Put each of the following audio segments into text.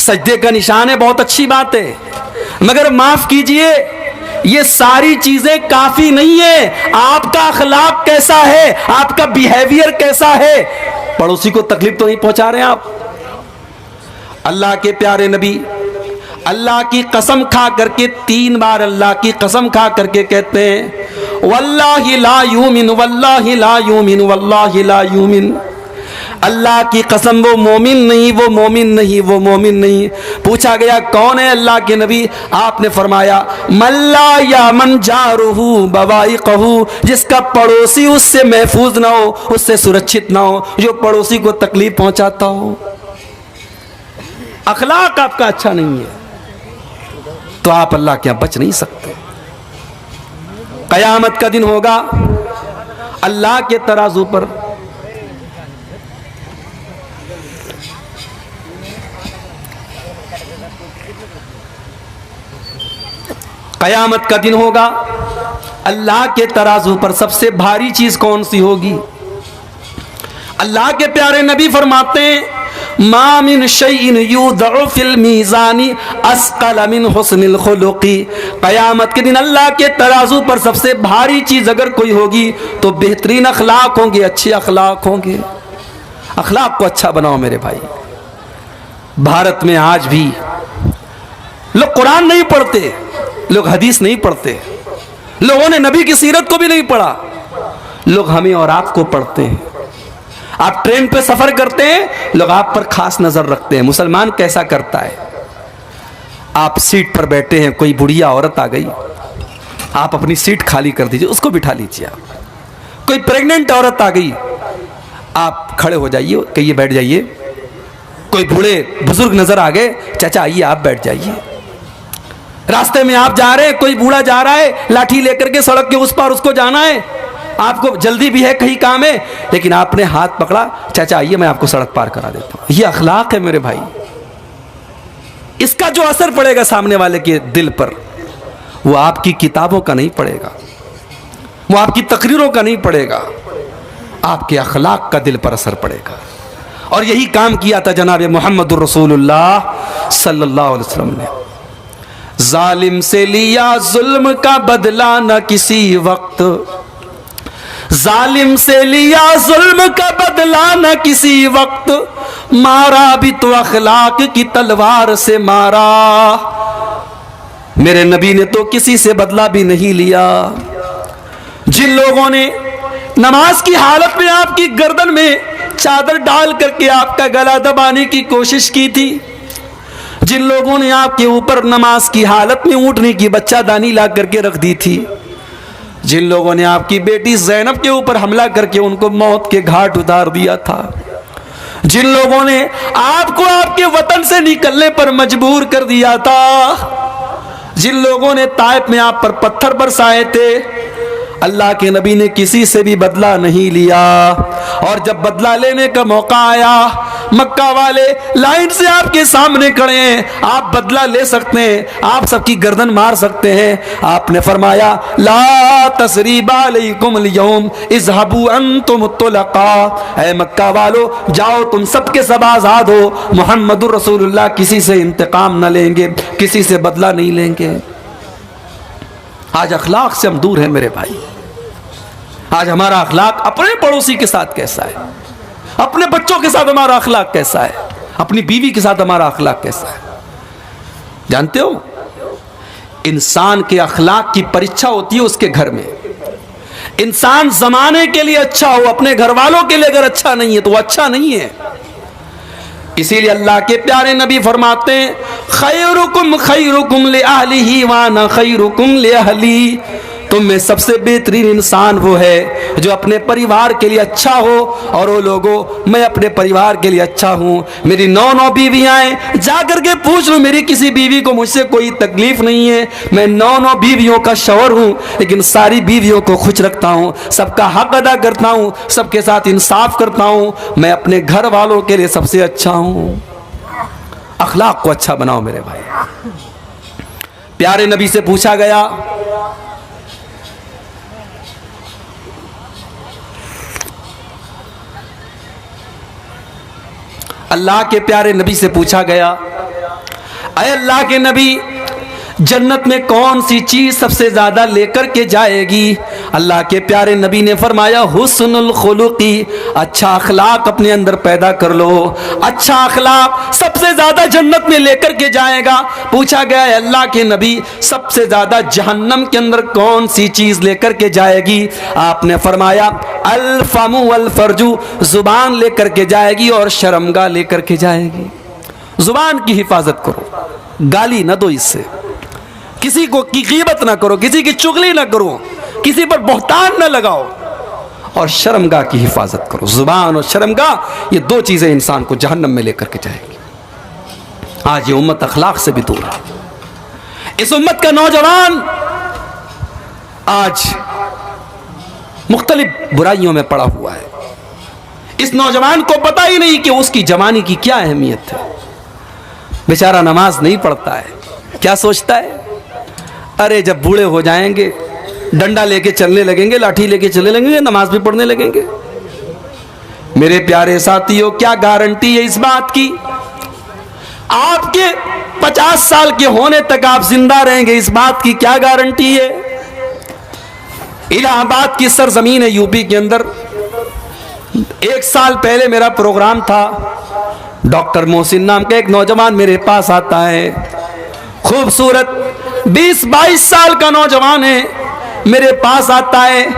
सजदे का निशान है, बहुत अच्छी बात है, मगर माफ कीजिए ये सारी चीजें काफी नहीं है। आपका अखलाक कैसा है, आपका बिहेवियर कैसा है, पड़ोसी को तकलीफ तो नहीं पहुंचा रहे आप। अल्लाह के प्यारे नबी अल्लाह की कसम खा करके 3 बार अल्लाह की कसम खा करके कहते हैं वल्लाहि ला युमिन, वल्लाहि ला युमिन, वल्लाहि ला युमिन। अल्लाह की कसम वो मोमिन नहीं, वो मोमिन नहीं, वो मोमिन नहीं। पूछा गया कौन है अल्लाह के नबी, आपने फरमाया मल्ला या मन जारुहु बवाइकहु, जिसका पड़ोसी उससे महफूज ना हो, उससे सुरक्षित ना हो, जो पड़ोसी को तकलीफ पहुंचाता हो। अखलाक आपका अच्छा नहीं है तो आप अल्लाह के यहां बच नहीं सकते। कयामत का दिन होगा, अल्लाह के तराजू पर कयामत का दिन होगा, अल्लाह के तराजू पर सबसे भारी चीज कौन सी होगी। अल्लाह के प्यारे नबी फरमाते हैं मा मिन शैइन युदअ फिल मीज़ानी अस्क़ल मिन हुस्निल खुलुक़ी। क़यामत के दिन अल्लाह के तराजू पर सबसे भारी चीज अगर कोई होगी तो बेहतरीन अखलाक होंगे, अच्छे अखलाक होंगे। अखलाक को अच्छा बनाओ मेरे भाई। भारत में आज भी लोग कुरान नहीं पढ़ते, लोग हदीस नहीं पढ़ते, लोगों ने नबी की सीरत को भी नहीं पढ़ा, लोग हमें और आपको पढ़ते हैं। आप ट्रेन पे सफर करते हैं, लोग आप पर खास नजर रखते हैं। मुसलमान कैसा करता है, आप सीट पर बैठे हैं, कोई बुढ़िया औरत आ गई, आप अपनी सीट खाली कर दीजिए, उसको बिठा लीजिए। आप कोई प्रेग्नेंट औरत आ गई, आप खड़े हो जाइए, कहिए बैठ जाइए। कोई बूढ़े बुजुर्ग नजर आ गए, चाचा आइए आप बैठ जाइए। रास्ते में आप जा रहे हैं, कोई बूढ़ा जा रहा है लाठी लेकर के सड़क के उस पार, उसको जाना है, आपको जल्दी भी है, कहीं काम है, लेकिन आपने हाथ पकड़ा, चाचा आइए मैं आपको सड़क पार करा देता हूं। यह अखलाक है मेरे भाई। इसका जो असर पड़ेगा सामने वाले के दिल पर, वो आपकी किताबों का नहीं पड़ेगा, वो आपकी तकरीरों का नहीं पड़ेगा, आपके अखलाक का दिल पर असर पड़ेगा। और यही काम किया था जनाब मोहम्मदुर रसूलुल्लाह सल्लल्लाहु अलैहि वसल्लम ने। जालिम से लिया जुल्म का बदला न किसी वक्त, जालिम से लिया जुल्म का बदला न किसी वक्त, मारा भी तो अखलाक की तलवार से मारा। मेरे नबी ने तो किसी से बदला भी नहीं लिया। जिन लोगों ने नमाज की हालत में आपकी गर्दन में चादर डाल करके आपका गला दबाने की कोशिश की थी, जिन लोगों ने आपके ऊपर नमाज की हालत में ऊँटने की बच्चादानी ला करके रख दी थी, जिन लोगों ने आपकी बेटी ज़ैनब के ऊपर हमला करके उनको मौत के घाट उतार दिया था, जिन लोगों ने आपको आपके वतन से निकलने पर मजबूर कर दिया था, जिन लोगों ने ताइफ में आप पर पत्थर बरसाए थे, अल्लाह के नबी ने किसी से भी बदला नहीं लिया। और जब बदला लेने का मौका आया, मक्का वाले लाइन से आपके सामने खड़े हैं, आप बदला ले सकते हैं, आप सबकी गर्दन मार सकते हैं। आपने फरमाया ला तसरीबा अलैकुम अल-यौम इज़हबू अंतुम तुलका। ऐ मक्का वालो जाओ, तुम सबके सब आजाद हो। मुहम्मदुर रसूलुल्लाह किसी से इंतकाम न लेंगे, किसी से बदला नहीं लेंगे। आज अखलाक से हम दूर हैं मेरे भाई। आज हमारा अखलाक अपने पड़ोसी के साथ कैसा है, अपने बच्चों के साथ हमारा अखलाक कैसा है, अपनी बीवी के साथ हमारा अखलाक कैसा है। जानते हो, इंसान के अखलाक की परीक्षा होती है उसके घर में। इंसान जमाने के लिए अच्छा हो, अपने घर वालों के लिए अगर अच्छा नहीं है तो वो अच्छा नहीं है। इसीलिए अल्लाह के प्यारे नबी फरमाते हैं खैरुकुम खैरुकुम ले अहलिही व अना खैरुकुम ले अहली। तुम में सबसे बेहतरीन इंसान वो है जो अपने परिवार के लिए अच्छा हो, और वो लोगों मैं अपने परिवार के लिए अच्छा हूँ। मेरी 9 बीवियाँ हैं, जा करके पूछ लो मेरी किसी बीवी को मुझसे कोई तकलीफ नहीं है। मैं 9 बीवियों का शौहर हूँ, लेकिन सारी बीवियों को खुश रखता हूँ, सबका हक अदा करता हूँ, सबके साथ इंसाफ करता हूँ। मैं अपने घर वालों के लिए सबसे अच्छा हूँ। अखलाक को अच्छा बनाओ मेरे भाई। प्यारे नबी से पूछा गया अल्लाह के प्यारे नबी से पूछा गया अय अल्लाह के नबी, जन्नत में कौन सी चीज सबसे ज्यादा लेकर के जाएगी? अल्लाह के प्यारे नबी ने फरमाया हुस्नुल खुलुकी, अच्छा अखलाक अपने अंदर पैदा कर लो। अच्छा अखलाक सबसे ज्यादा जन्नत में लेकर के जाएगा। पूछा गया है अल्लाह के नबी, सबसे ज्यादा जहन्नम के अंदर कौन सी चीज लेकर के जाएगी? आपने फरमाया अल फमु वल फरजू, जुबान लेकर के जाएगी और शर्मगाह लेकर के जाएगी। जुबान की हिफाजत करो, गाली ना दो, इससे किसी को की गीबत ना करो, किसी की चुगली ना करो, किसी पर बहतान ना लगाओ, और शर्मगाह की हिफाजत करो। जुबान और शर्मगाह, ये दो चीजें इंसान को जहन्नम में लेकर के जाएंगी। आज ये उम्मत अखलाक से भी दूर है। इस उम्मत का नौजवान आज मुख्तलिफ बुराइयों में पड़ा हुआ है। इस नौजवान को पता ही नहीं कि उसकी जवानी की क्या अहमियत है। बेचारा नमाज नहीं पढ़ता है, क्या सोचता है, अरे जब बूढ़े हो जाएंगे डंडा लेके चलने लगेंगे, लाठी लेके चलने लगेंगे, नमाज भी पढ़ने लगेंगे। मेरे प्यारे साथियों, क्या गारंटी है इस बात की? आपके 50 साल के होने तक आप जिंदा रहेंगे, इस बात की क्या गारंटी है? इलाहाबाद की सरजमीन है यूपी के अंदर। 1 साल पहले मेरा प्रोग्राम था। डॉक्टर मोहसिन नाम का एक नौजवान मेरे पास आता है, खूबसूरत 20-22 साल का नौजवान है, मेरे पास आता है,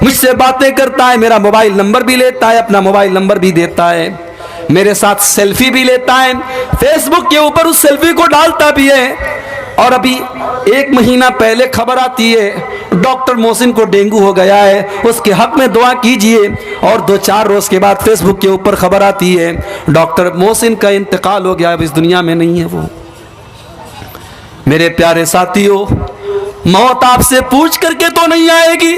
मुझसे बातें करता है, मेरा मोबाइल नंबर भी लेता है, अपना मोबाइल नंबर भी देता है, मेरे साथ सेल्फी भी लेता है, फेसबुक के ऊपर उस सेल्फी को डालता भी है। और अभी 1 महीना पहले खबर आती है डॉक्टर मोहसिन को डेंगू हो गया है, उसके हक में दुआ कीजिए। और 2-4 रोज के बाद फेसबुक के ऊपर खबर आती है डॉक्टर मोहसिन का इंतकाल हो गया, अब इस दुनिया में नहीं है वो। मेरे प्यारे साथियों, मौत आपसे पूछ करके तो नहीं आएगी।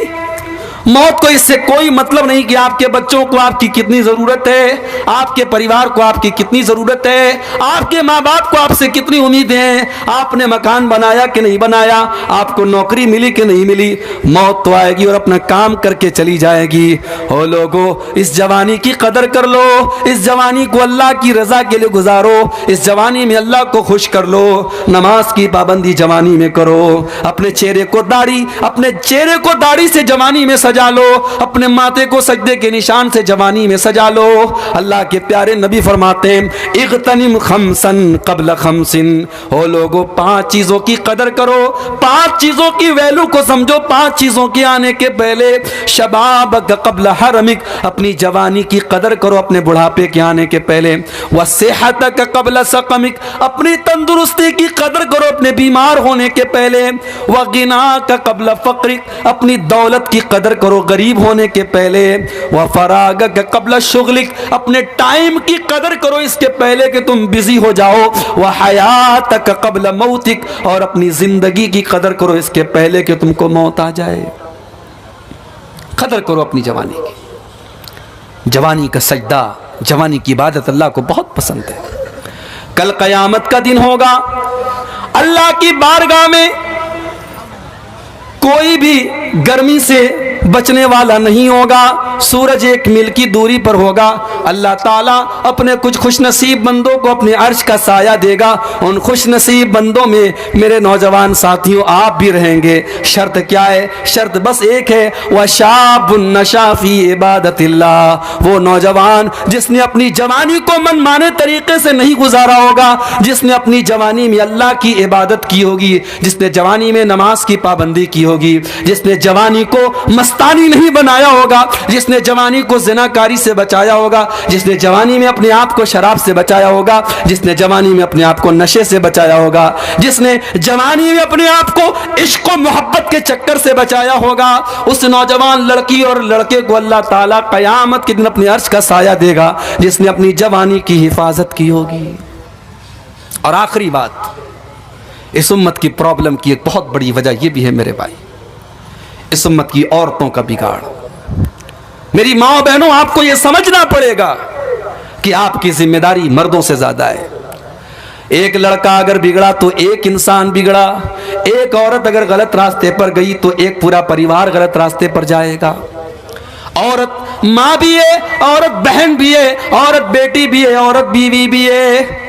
मौत को इससे कोई मतलब नहीं कि आपके बच्चों को आपकी कितनी जरूरत है, आपके परिवार को आपकी कितनी जरूरत है, आपके माँ बाप को आपसे कितनी उम्मीदें हैं, आपने मकान बनाया कि नहीं बनाया, आपको नौकरी मिली कि नहीं मिली। मौत तो आएगी और अपना काम करके चली जाएगी। ओ लोगों, इस जवानी की कदर कर लो, इस जवानी को अल्लाह की रजा के लिए गुजारो, इस जवानी में अल्लाह को खुश कर लो। नमाज की पाबंदी जवानी में करो, अपने चेहरे को दाढ़ी से जवानी में सजा लो, अपने माथे को सजदे के निशान से जवानी में सजा लो। अल्लाह के प्यारे नबी फरमाते हैं इग़्तनिम खम्सन क़ब्ल खम्सिन, ओ लोगों 5 चीजों की कदर करो, 5 चीजों की वैल्यू को समझो, 5 चीजों के आने के पहले। शबाबक क़ब्ल हरमिक, अपनी जवानी की कदर करो अपने बुढ़ापे के आने के पहले। व सेहतक क़ब्ल सकमिक, अपनी तंदुरुस्ती की कदर करो अपने बीमार होने के पहले। व गिनाक क़ब्ल फ़क़रिक, अपनी दौलत की कदर करो गरीब होने के पहले। व फरागक क़ब्ल शुग़लिक, अपने टाइम की कदर करो इसके पहले कि तुम बिजी हो जाओ। व हयातक क़ब्ल मौतिक, और अपनी जिंदगी की कदर करो इसके पहले कि तुमको मौत आ जाए। कदर करो अपनी जवानी की। जवानी का सजदा, जवानी की इबादत अल्लाह को बहुत पसंद है। कल क़यामत का दिन होगा, अल्लाह की बारगाह में कोई भी गर्मी से बचने वाला नहीं होगा। सूरज 1 मील की दूरी पर होगा। अल्लाह ताला अपने कुछ खुशनसीब बंदों को अपने अर्श का साया देगा। उन खुशनसीब बंदों में मेरे नौजवान साथियों आप भी रहेंगे। शर्त क्या है? शर्त बस एक है, वह शाबुन नशा फी इबादतिल्लाह, वो नौजवान जिसने अपनी जवानी को मनमाने तरीके से नहीं गुजारा होगा, जिसने अपनी जवानी में अल्लाह की इबादत की होगी, जिसने जवानी में नमाज की पाबंदी की होगी, जिसने जवानी को मस्तानी नहीं बनाया होगा, जिसने जवानी को ज़िनाकारी से बचाया होगा, जिसने जवानी में अपने आप को शराब से बचाया होगा, जिसने जवानी में अपने आप को नशे से बचाया होगा, जिसने जवानी में अपने आप को इश्क और मोहब्बत के चक्कर से बचाया होगा, उस नौजवान लड़की और लड़के को अल्लाह ताला क़यामत के दिन अपने अर्श का साया देगा, जिसने अपनी जवानी की हिफाजत की होगी। और आखिरी बात, इस उम्मत की प्रॉब्लम की एक बहुत बड़ी वजह यह भी है मेरे भाई, इस उम्मत की औरतों का बिगाड़। मेरी माँ बहनों, आपको यह समझना पड़ेगा कि आपकी जिम्मेदारी मर्दों से ज्यादा है। एक लड़का अगर बिगड़ा तो एक इंसान बिगड़ा, एक औरत अगर गलत रास्ते पर गई तो एक पूरा परिवार गलत रास्ते पर जाएगा। औरत माँ भी है, औरत बहन भी है, औरत बेटी भी है, औरत बीवी भी है।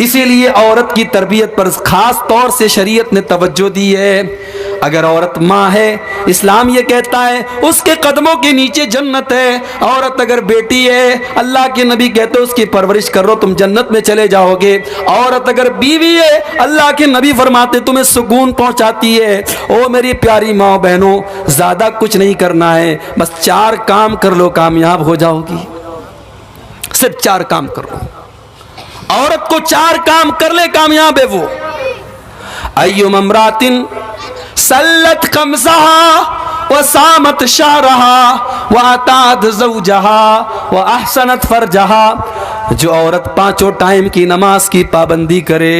इसीलिए औरत की तरबियत पर खास तौर से शरीयत ने तवज्जो दी है। अगर औरत माँ है, इस्लाम ये कहता है उसके कदमों के नीचे जन्नत है। औरत अगर बेटी है, अल्लाह के नबी कहते उसकी परवरिश करो तुम जन्नत में चले जाओगे। औरत अगर बीवी है, अल्लाह के नबी फरमाते तुम्हें सुकून पहुंचाती है। ओ मेरी प्यारी माँ बहनों, ज्यादा कुछ नहीं करना है, बस 4 काम कर लो, कामयाब हो जाओगी। सिर्फ 4 काम कर लो। औरत को 4 काम कर ले, कामयाब है वो। अय्युम अमरातिन सल्लत खमसहा व सामत शारहा व अतात ज़ौजहा व अहसनत फरजहा। जो औरत 5 टाइम की नमाज की पाबंदी करे।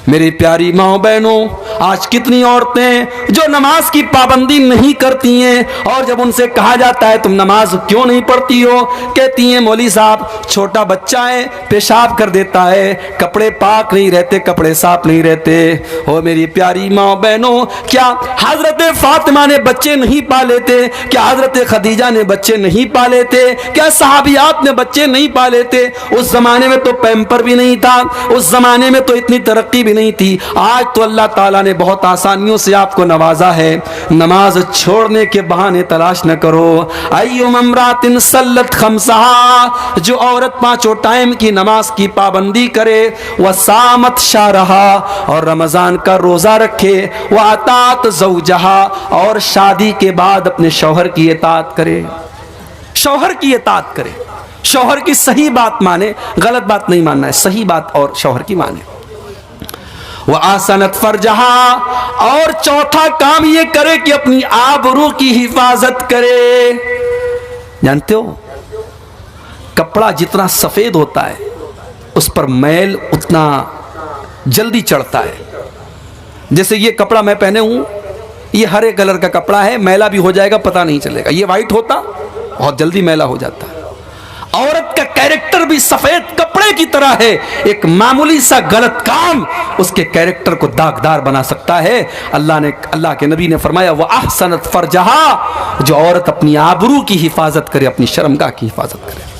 मेरी प्यारी माँ बहनों, आज कितनी औरतें जो नमाज की पाबंदी नहीं करती हैं, और जब उनसे कहा जाता है तुम नमाज क्यों नहीं पढ़ती हो, कहती हैं मौली साहब छोटा बच्चा है, पेशाब कर देता है, कपड़े पाक नहीं रहते, कपड़े साफ नहीं रहते। हो मेरी प्यारी माँ बहनों, क्या हजरत फातिमा ने बच्चे नहीं पाले थे? क्या हजरत खदीजा ने बच्चे नहीं पाले थे? क्या सहाबियात ने बच्चे नहीं पाले थे? उस जमाने में तो पैम्पर भी नहीं था, उस जमाने में तो इतनी तरक्की भी नहीं थी। आज तो अल्लाह ताला ने बहुत आसानियों से आपको नवाजा है। नमाज छोड़ने के बहाने तलाश न करो। अय्युम अमरातिन सल्लत खमसहा, जो औरत 5 टाइम की नमाज की पाबंदी करे, वह सामत शारहा, और रमजान का रोजा रखे, वह अतात ज़ौजहा, और शादी के बाद अपने शौहर की इताअत करे। शौहर की इताअत करे, शौहर की सही बात माने, गलत बात नहीं मानना है, सही बात और शौहर की माने। वह आसनत फरजहा, और चौथा काम ये करे कि अपनी आबरू की हिफाजत करे। जानते हो, कपड़ा जितना सफेद होता है उस पर मैल उतना जल्दी चढ़ता है। जैसे ये कपड़ा मैं पहने हूं, ये हरे कलर का कपड़ा है, मैला भी हो जाएगा पता नहीं चलेगा। ये वाइट होता बहुत जल्दी मैला हो जाता है। औरत का कैरेक्टर भी सफेद कपड़े की तरह है। एक मामूली सा गलत काम उसके कैरेक्टर को दागदार बना सकता है। अल्लाह के नबी ने फरमाया वह अहसनत फरजहा, जो औरत अपनी आबरू की हिफाजत करे, अपनी शर्मगाह की हिफाजत करे।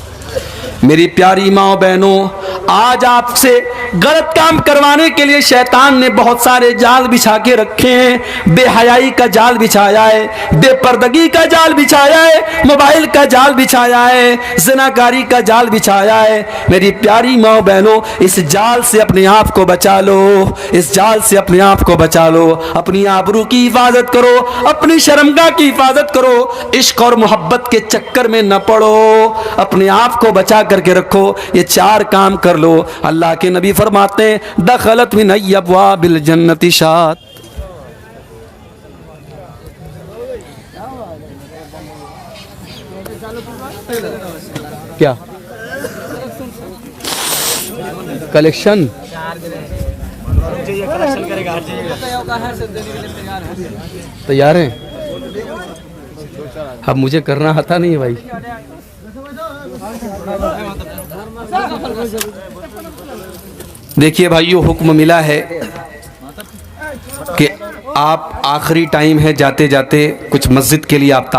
मेरी प्यारी माँ बहनों, आज आपसे गलत काम करवाने के लिए शैतान ने बहुत सारे जाल बिछा के रखे हैं। बेहयाई का जाल बिछाया है, बेपर्दगी का जाल बिछाया है, मोबाइल का जाल बिछाया है, ज़िनाकारी का जाल बिछाया है। मेरी प्यारी माँ बहनों, इस जाल से अपने आप को बचा लो, इस जाल से अपने आप को बचा लो। अपनी आबरू की हिफाजत करो, अपनी शर्मगाह की हिफाजत करो। इश्क और मोहब्बत के चक्कर में न पड़ो, अपने आप को बचा करके रखो। ये 4 काम कर लो। अल्लाह के नबी फरमाते हैं दखलत मिन अब्वाबिल जन्नति शात। क्या कलेक्शन तैयार हैं? अब मुझे करना आता नहीं है भाई। देखिए भाइयों, हुक्म मिला है कि आप आखिरी टाइम है, जाते जाते कुछ मस्जिद के लिए आप